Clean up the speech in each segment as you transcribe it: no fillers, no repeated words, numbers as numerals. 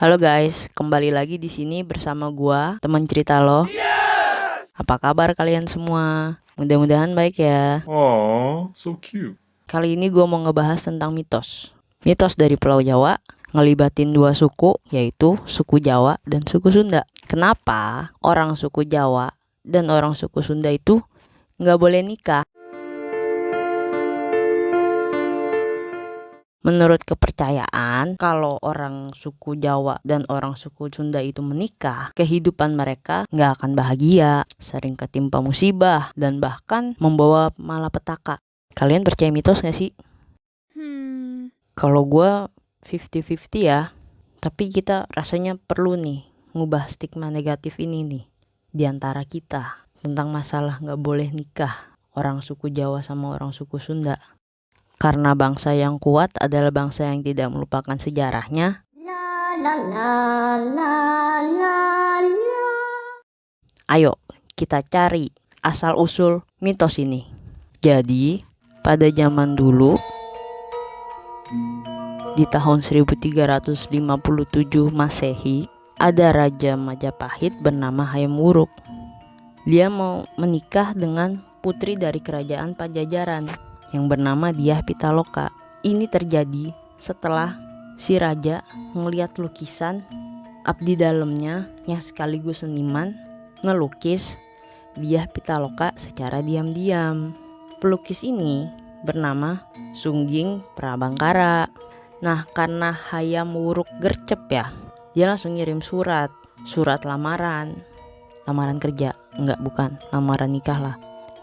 Halo guys, kembali lagi di sini bersama gua, teman cerita lo. Apa kabar kalian semua? Mudah-mudahan baik ya. Aww, so cute. Kali ini gua mau ngebahas tentang mitos. Mitos dari Pulau Jawa ngelibatin dua suku, yaitu suku Jawa dan suku Sunda. Kenapa orang suku Jawa dan orang suku Sunda itu nggak boleh nikah? Menurut kepercayaan, kalau orang suku Jawa dan orang suku Sunda itu menikah, kehidupan mereka nggak akan bahagia, sering ketimpa musibah, dan bahkan membawa malapetaka. Kalian percaya mitos nggak sih? Kalau gue 50-50 ya, tapi kita rasanya perlu nih ngubah stigma negatif ini nih di antara kita tentang masalah nggak boleh nikah orang suku Jawa sama orang suku Sunda. Karena bangsa yang kuat adalah bangsa yang tidak melupakan sejarahnya. Ayo kita cari asal-usul mitos ini. Jadi pada zaman dulu, di tahun 1357 Masehi, ada Raja Majapahit bernama Hayam Wuruk. Dia mau menikah dengan putri dari kerajaan Pajajaran yang bernama Dyah Pitaloka. Ini terjadi setelah si raja ngelihat lukisan abdi dalamnya yang sekaligus seniman ngelukis Dyah Pitaloka secara diam-diam. Pelukis ini bernama Sungging Prabangkara. Nah, karena Hayam Wuruk gercep ya, dia langsung ngirim surat lamaran kerja, bukan lamaran nikah lah,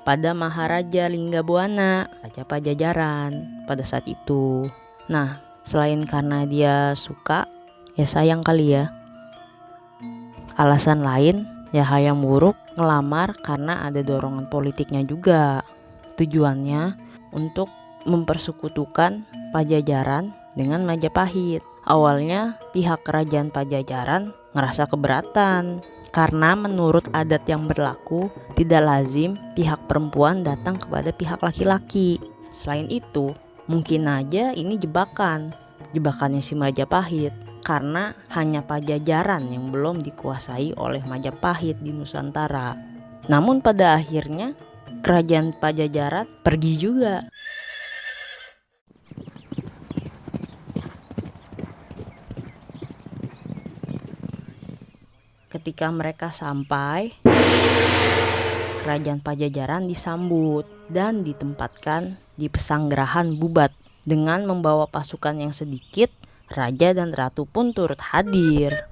pada Maharaja Linggabuana, Raja Pajajaran pada saat itu. Nah, selain karena dia suka, ya sayang kali ya. Alasan lain, ya Hayam Wuruk ngelamar karena ada dorongan politiknya juga. Tujuannya untuk mempersekutukan Pajajaran dengan Majapahit. Awalnya pihak kerajaan Pajajaran ngerasa keberatan, karena menurut adat yang berlaku, tidak lazim pihak perempuan datang kepada pihak laki-laki. Selain itu, mungkin aja ini jebakannya si Majapahit, karena hanya Pajajaran yang belum dikuasai oleh Majapahit di Nusantara. Namun pada akhirnya, kerajaan Pajajaran pergi juga. Ketika mereka sampai, kerajaan Pajajaran disambut dan ditempatkan di pesanggerahan Bubat. Dengan membawa pasukan yang sedikit, raja dan ratu pun turut hadir.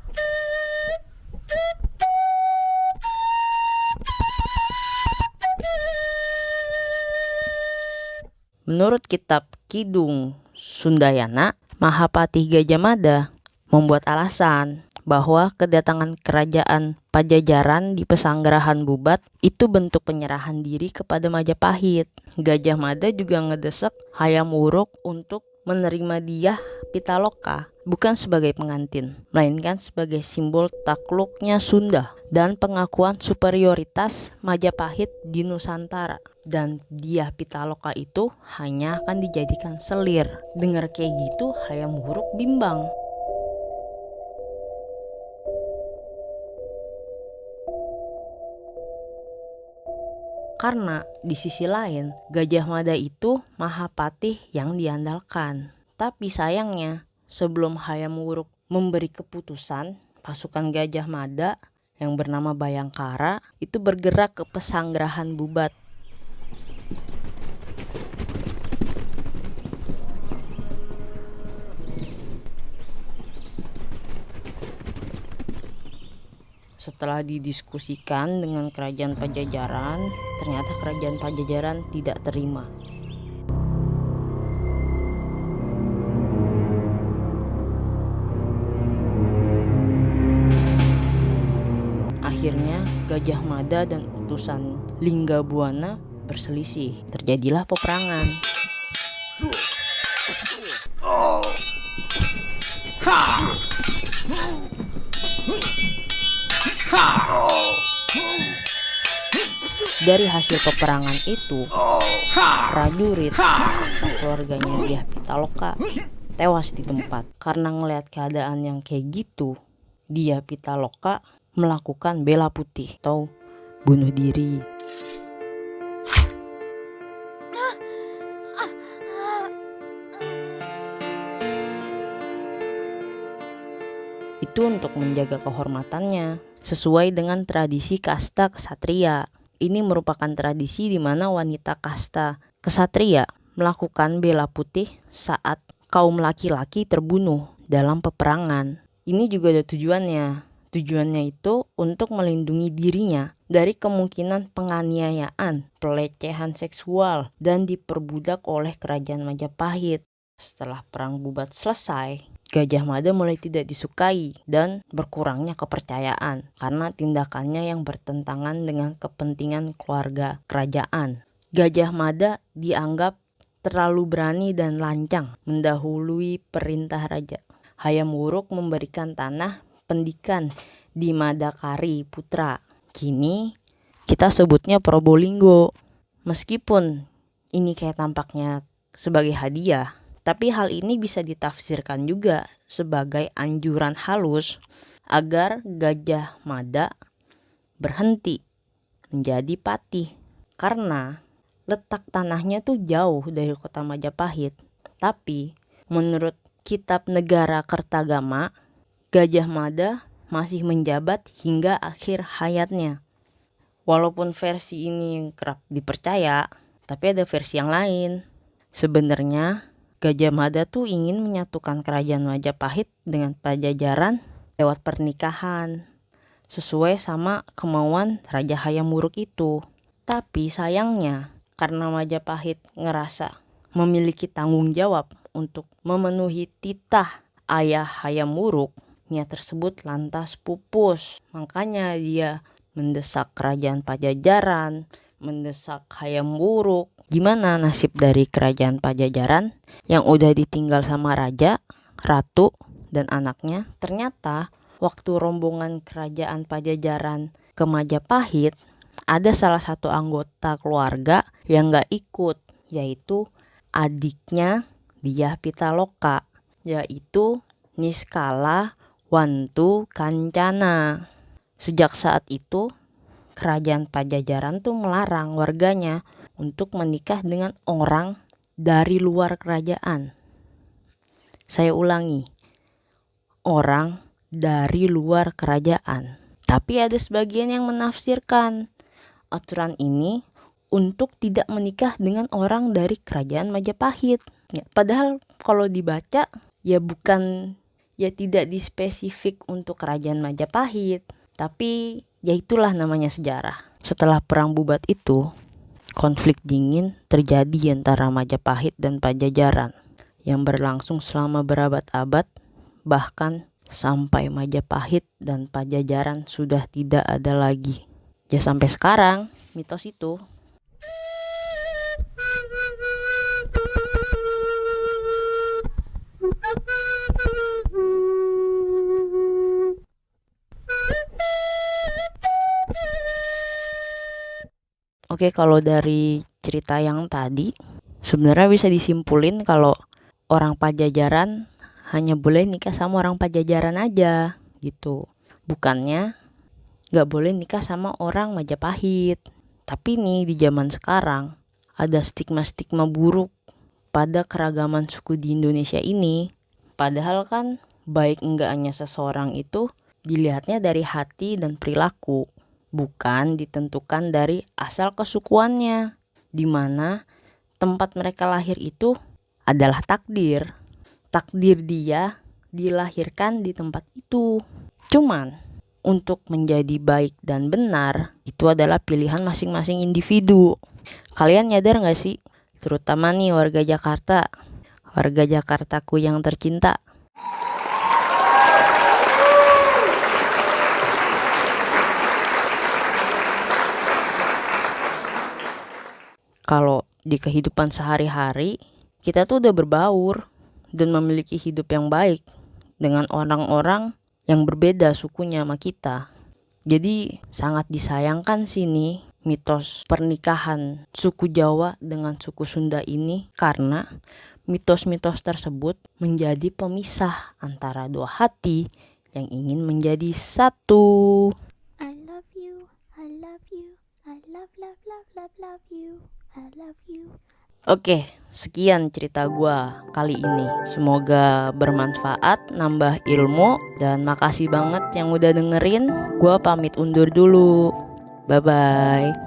Menurut kitab Kidung Sundayana, Mahapati Gajah Mada membuat alasan bahwa kedatangan kerajaan Pajajaran di pesanggerahan Bubat itu bentuk penyerahan diri kepada Majapahit. Gajah Mada juga ngedesak Hayam Wuruk untuk menerima Dyah Pitaloka bukan sebagai pengantin, melainkan sebagai simbol takluknya Sunda dan pengakuan superioritas Majapahit di Nusantara. Dan Dyah Pitaloka itu hanya akan dijadikan selir. Dengar kayak gitu, Hayam Wuruk bimbang. Karena di sisi lain, Gajah Mada itu Mahapatih yang diandalkan. Tapi sayangnya, sebelum Hayam Wuruk memberi keputusan, pasukan Gajah Mada yang bernama Bayangkara itu bergerak ke pesanggerahan Bubat. Setelah didiskusikan dengan kerajaan Pajajaran, ternyata kerajaan Pajajaran tidak terima. Akhirnya Gajah Mada dan utusan Linggabuana berselisih. Terjadilah peperangan. Dari hasil peperangan itu, prajurit keluarganya Dyah Pitaloka tewas di tempat. Karena ngelihat keadaan yang kayak gitu, dia Pitaloka melakukan bela putih atau bunuh diri. Itu untuk menjaga kehormatannya sesuai dengan tradisi kasta ksatria. Ini merupakan tradisi di mana wanita kasta ksatria melakukan bela putih saat kaum laki-laki terbunuh dalam peperangan. Ini juga ada tujuannya. Tujuannya itu untuk melindungi dirinya dari kemungkinan penganiayaan, pelecehan seksual, dan diperbudak oleh kerajaan Majapahit. Setelah perang Bubat selesai, Gajah Mada mulai tidak disukai dan berkurangnya kepercayaan karena tindakannya yang bertentangan dengan kepentingan keluarga kerajaan. Gajah Mada dianggap terlalu berani dan lancang mendahului perintah raja. Hayam Wuruk memberikan tanah pendidikan di Madakari Putra. Kini kita sebutnya Probolinggo. Meskipun ini kayak tampaknya sebagai hadiah, tapi hal ini bisa ditafsirkan juga sebagai anjuran halus agar Gajah Mada berhenti menjadi patih. Karena letak tanahnya tuh jauh dari kota Majapahit. Tapi menurut Kitab Negara Kertagama, Gajah Mada masih menjabat hingga akhir hayatnya. Walaupun versi ini kerap dipercaya, tapi ada versi yang lain. Sebenarnya Gajah Mada tuh ingin menyatukan kerajaan Majapahit dengan Pajajaran lewat pernikahan, sesuai sama kemauan Raja Hayam Wuruk itu. Tapi sayangnya, karena Majapahit ngerasa memiliki tanggung jawab untuk memenuhi titah ayah Hayam Wuruk, niat tersebut lantas pupus. Makanya dia mendesak kerajaan Pajajaran, mendesak Hayam Wuruk. Gimana nasib dari kerajaan Pajajaran yang udah ditinggal sama raja, ratu, dan anaknya? Ternyata waktu rombongan kerajaan Pajajaran ke Majapahit, ada salah satu anggota keluarga yang gak ikut, yaitu adiknya Dyah Pitaloka, yaitu Niskala Wantu Kancana. Sejak saat itu, kerajaan Pajajaran tuh melarang warganya untuk menikah dengan orang dari luar kerajaan. Saya ulangi, orang dari luar kerajaan. Tapi ada sebagian yang menafsirkan aturan ini untuk tidak menikah dengan orang dari kerajaan Majapahit. Ya, padahal kalau dibaca ya tidak dispesifik untuk kerajaan Majapahit. Tapi ya itulah namanya sejarah. Setelah perang Bubat itu, konflik dingin terjadi antara Majapahit dan Pajajaran yang berlangsung selama berabad-abad, bahkan sampai Majapahit dan Pajajaran sudah tidak ada lagi. Ya sampai sekarang mitos itu. Oke, kalau dari cerita yang tadi, sebenarnya bisa disimpulin kalau orang Pajajaran hanya boleh nikah sama orang Pajajaran aja gitu. Bukannya gak boleh nikah sama orang Majapahit. Tapi nih di zaman sekarang ada stigma-stigma buruk pada keragaman suku di Indonesia ini. Padahal kan baik enggaknya seseorang itu dilihatnya dari hati dan perilaku, bukan ditentukan dari asal kesukuannya, di mana tempat mereka lahir itu adalah takdir. Takdir dia dilahirkan di tempat itu. Cuman untuk menjadi baik dan benar itu adalah pilihan masing-masing individu. Kalian nyadar gak sih? Terutama nih warga Jakarta, warga Jakartaku yang tercinta. Kalau di kehidupan sehari-hari, kita tuh udah berbaur dan memiliki hidup yang baik dengan orang-orang yang berbeda sukunya sama kita. Jadi sangat disayangkan sih nih mitos pernikahan suku Jawa dengan suku Sunda ini, karena mitos-mitos tersebut menjadi pemisah antara dua hati yang ingin menjadi satu. I love you, I love you, I love you, I love you. Oke, sekian cerita gua kali ini. Semoga bermanfaat, nambah ilmu, dan makasih banget yang udah dengerin. Gua pamit undur dulu. Bye-bye.